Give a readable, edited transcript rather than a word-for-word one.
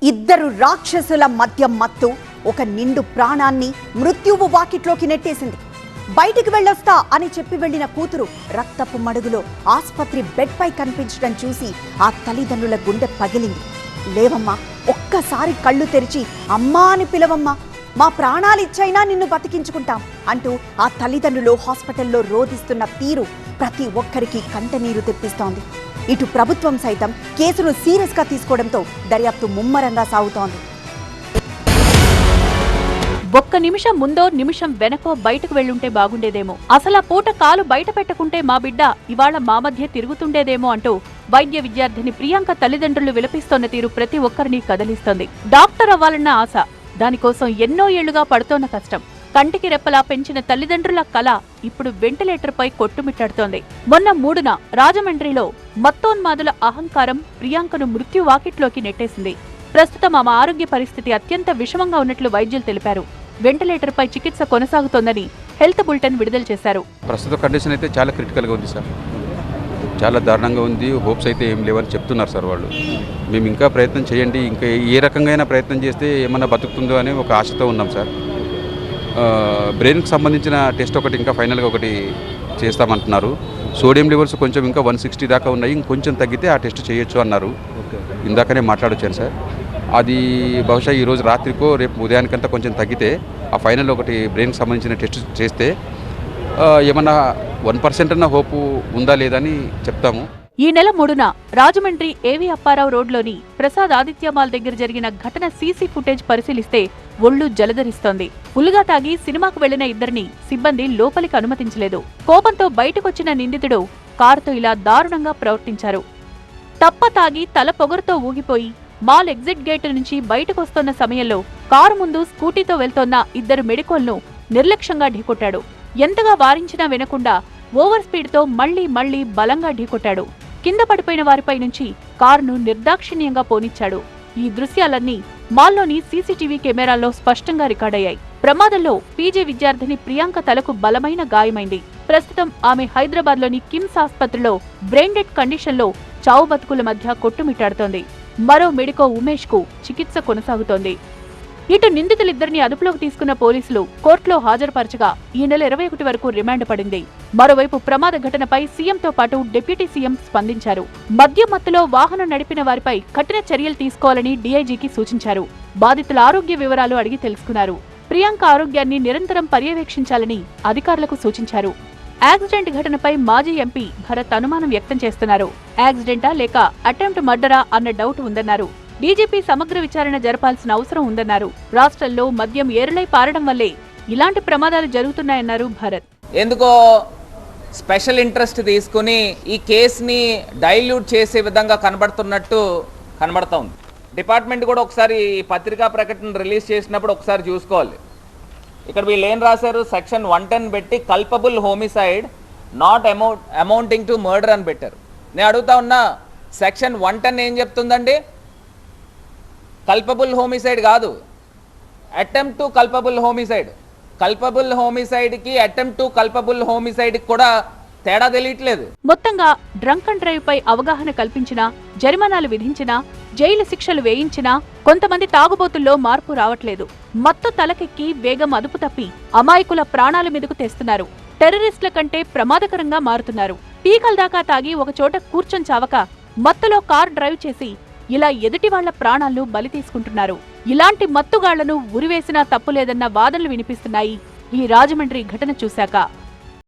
ఇద్దరు రాక్షసుల మధ్య మత్తు ఒక నిండు ప్రాణాన్ని మృత్యువు వాకిట్లోకి నెట్టేసింది. బయటికి వెళ్ళొస్తా అని చెప్పి వెళ్లిన కూతురు రక్తపు మడుగులో ఆసుపత్రి బెడ్ పై కనిపించడం చూసి ఆ తల్లిదండ్రుల గుండె పగిలింది. లేవమ్మా, ఒక్కసారి కళ్ళు తెరిచి అమ్మా అని పిలవమ్మా, మా ప్రాణాలిచ్చైనా నిన్ను బతికించుకుంటాం అంటూ ఆ తల్లిదండ్రులు హాస్పిటల్లో రోధిస్తున్న తీరు ప్రతి ఒక్కరికి కంటనీరు తెప్పిస్తోంది. ఇటు ప్రభుత్వం సైతం కేసును సీరియస్ గా తీసుకోవడంతో దర్యాప్తు ముమ్మరంగా సాగుతోంది. ఒక్క నిమిషం ముందో నిమిషం వెనకో బయటకు వెళ్ళుంటే బాగుండేదేమో, అసలు ఆ పూట కాలు బయట పెట్టకుంటే మా బిడ్డ ఇవాళ మా మధ్య తిరుగుతుండేదేమో అంటూ వైద్య విద్యార్థిని ప్రియాంక తల్లిదండ్రులు విలపిస్తోన్న తీరు ప్రతి ఒక్కరిని కదిలిస్తోంది. డాక్టర్ అవ్వాలన్న ఆశ, దానికోసం ఎన్నో ఏళ్లుగా పడుతోన్న కష్టం, కంటికి రెప్పలా పెంచిన తల్లిదండ్రుల కళ ఇప్పుడు వెంటిలేటర్ పై కొట్టుమిట్టాడుతోంది. మొన్న 3న రాజమండ్రిలో మత్తోన్మాదుల అహంకారం ప్రియాంకను మృత్యు వాకిట్లోకి నెట్టేసింది. ప్రస్తుతం ఆమె ఆరోగ్య పరిస్థితి అత్యంత విషమంగా ఉన్నట్లు వైద్యులు తెలిపారు. వెంటిలేటర్ పై చికిత్స కొనసాగుతోందని హెల్త్ బులెటిన్ విడుదల చేశారు. ప్రస్తుత కండిషన్ అయితే చాలా క్రిటికల్గా ఉంది సార్, చాలా దారుణంగా ఉంది. హోప్స్ అయితే ఏం లేవని చెప్తున్నారు సార్ వాళ్ళు. మేము ఇంకా ప్రయత్నం చేయండి, ఇంకా ఏ రకంగా ప్రయత్నం చేస్తే ఏమన్నా బతుకుతుందో అని ఒక ఆశతో ఉన్నాం సార్. బ్రెయిన్కి సంబంధించిన టెస్ట్ ఒకటి ఇంకా ఫైనల్గా ఒకటి చేస్తామంటున్నారు. సోడియం లెవెల్స్ కొంచెం ఇంకా 160 దాకా ఉన్నాయి, ఇంకొంచెం తగ్గితే ఆ టెస్ట్ చేయొచ్చు అన్నారు. ఇందాకనే మాట్లాడొచ్చాను సార్. అది బహుశా ఈరోజు రాత్రికో రేపు ఉదయానికంతా కొంచెం తగ్గితే ఆ ఫైనల్ ఒకటి బ్రెయిన్కి సంబంధించిన టెస్ట్ చేస్తే ఏమన్నా 1% అన్న హోపు ఉందా లేదని చెప్తాము. ఈ నెల 3న రాజమండ్రి ఏవి అప్పారావు రోడ్లోని ప్రసాద్ ఆదిత్య మాల్ దగ్గర జరిగిన ఘటన సీసీ ఫుటేజ్ పరిశీలిస్తే ఒళ్ళు జలధరిస్తోంది. ఫుల్గా తాగి సినిమాకు వెళ్లిన ఇద్దరిని సిబ్బంది లోపలికి అనుమతించలేదు. కోపంతో బయటకొచ్చిన నిందితుడు కారుతో ఇలా దారుణంగా ప్రవర్తించారు. తప్ప తాగి తల పొగరుతో ఊగిపోయి మాల్ ఎగ్జిట్ గేట్ నుంచి బయటకొస్తోన్న సమయంలో కారు ముందు స్కూటీతో వెళ్తోన్న ఇద్దరు మెడికోల్ను నిర్లక్ష్యంగా ఢీకొట్టాడు. ఎంతగా వారించినా వినకుండా ఓవర్ స్పీడ్తో మళ్లీ బలంగా ఢీకొట్టాడు. కింద పడిపోయిన వారిపై నుంచి కారును నిర్దాక్షిణ్యంగా పోనిచ్చాడు. ఈ దృశ్యాలన్నీ మాల్లోని సీసీటీవీ కెమెరాల్లో స్పష్టంగా రికార్డయ్యాయి. ప్రమాదంలో పీజీ విద్యార్థిని ప్రియాంక తలకు బలమైన గాయమైంది. ప్రస్తుతం ఆమె హైదరాబాద్లోని కిమ్స్ ఆస్పత్రిలో బ్రెయిన్ డెడ్ కండిషన్లో చావు బతుకుల మధ్య కొట్టుమిట్టాడుతోంది. మరో మెడికో ఉమేష్ కు చికిత్స కొనసాగుతోంది. ఇటు నిందితులిద్దరిని అదుపులోకి తీసుకున్న పోలీసులు కోర్టులో హాజరుపరచగా ఈ నెల 21 వరకు రిమాండ్ పడింది. మరోవైపు ప్రమాద ఘటనపై సీఎంతో పాటు డిప్యూటీ సీఎం స్పందించారు. మద్యం మత్తులో వాహనం నడిపిన వారిపై కఠిన చర్యలు తీసుకోవాలని డీఐజీకి సూచించారు. బాధితుల ఆరోగ్య వివరాలు అడిగి తెలుసుకున్నారు. ప్రియాంక ఆరోగ్యాన్ని నిరంతరం పర్యవేక్షించాలని అధికారులకు సూచించారు. యాక్సిడెంట్ ఘటనపై మాజీ ఎంపీ భరత్ అనుమానం వ్యక్తం చేస్తున్నారు. యాక్సిడెంటా లేక అటెంప్ట్ మర్డరా అన్న డౌట్ ఉందన్నారు. డీజీపీ సమగ్ర విచారణ జరపాల్సిన అవసరం ఉందన్నారు. రాష్ట్రంలో మద్యం ఏరులై పారడం వల్లే ఇలాంటి ప్రమాదాలు జరుగుతున్నాయన్నారు భరత్. ఎందుకో స్పెషల్ ఇంట్రెస్ట్ తీసుకుని ఈ కేసుని డైల్యూట్ చేసే విధంగా కనబడుతూ ఉంది. డిపార్ట్మెంట్ కూడా ఒకసారి ఈ పత్రికా ప్రకటన రిలీజ్ చేసినప్పుడు ఒకసారి చూసుకోవాలి. ఇక్కడ వీళ్ళు ఏం రాశారు, సెక్షన్ 110 పెట్టి culpable homicide not amounting to murder అని పెట్టారు. నేను అడుగుతా ఉన్నా, సెక్షన్ 110 ఏం చెప్తుందండి? కల్పబుల్ హోమిసైడ్ కాదు, attempt to culpable homicide. Culpable హోమిసైడ్కి అటెంప్ట్ టు కల్పబుల్ హోమిసైడ్కి కూడా తేడా తెలియట్లేదు. మొత్తంగా డ్రంక్ అండ్ డ్రైవ్ పై అవగాహన కల్పించినా, జరిమానాలు విధించినా, జైలు శిక్షలు వేయించినా కొంతమంది తాగుబోతుల్లో మార్పు రావట్లేదు. మత్తు తలకెక్కి వేగం అదుపు తప్పి అమాయకుల ప్రాణాల మీదకు తెస్తున్నారు. టెర్రరిస్టుల కంటే ప్రమాదకరంగా మారుతున్నారు. పీకల దాకా తాగి ఒకచోట కూర్చొని చావక మత్తులో కార్ డ్రైవ్ చేసి ఇలా ఎదుటి వాళ్ల ప్రాణాలను బలి తీసుకుంటున్నారు. ఇలాంటి మత్తుగాళ్లను ఉరివేసినా తప్పులేదన్న వాదనలు వినిపిస్తున్నాయి ఈ రాజమండ్రి ఘటన చూశాక.